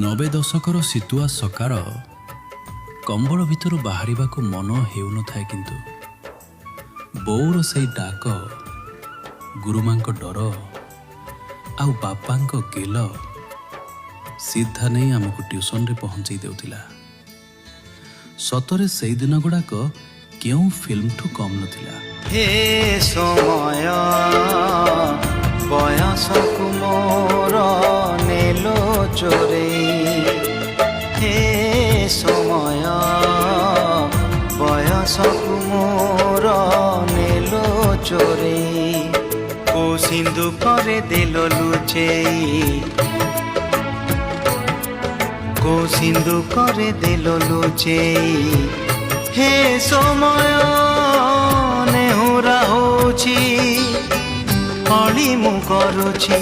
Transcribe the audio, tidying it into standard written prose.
ନବେ ଦଶକର ଶୀତୁଆ ସକାଳ କମ୍ବଳ ଭିତରୁ ବାହାରିବାକୁ ମନ ହେଉନଥାଏ, କିନ୍ତୁ ବୋଉର ସେଇ ଡାକ, ଗୁରୁମାଙ୍କ ଡର ଆଉ ବାପାଙ୍କ ଗେଲ ସିଧା ନେଇ ଆମକୁ ଟ୍ୟୁସନରେ ପହଞ୍ଚେଇ ଦେଉଥିଲା। ସତରେ ସେଇ ଦିନ ଗୁଡ଼ାକ କେଉଁ ଫିଲ୍ମଠୁ କମ୍ ନଥିଲା। ହେ ସମୟ ବୟସକୁ ମୋର ନେଲୋ ଚୋରେଇ, ହେ ସମୟ ବୟସକୁ ମୋର ନେଲୋ ଚୋରେଇ, କୋ ସିନ୍ଧୁ ପରେ ଦେଲ ଲୁଚେଇ, କୋ ସିନ୍ଧୁ করে দিল লুচেই, হে সময় নেহুরা হଉଛି, অଳି ମୁଁ କରୁଛି।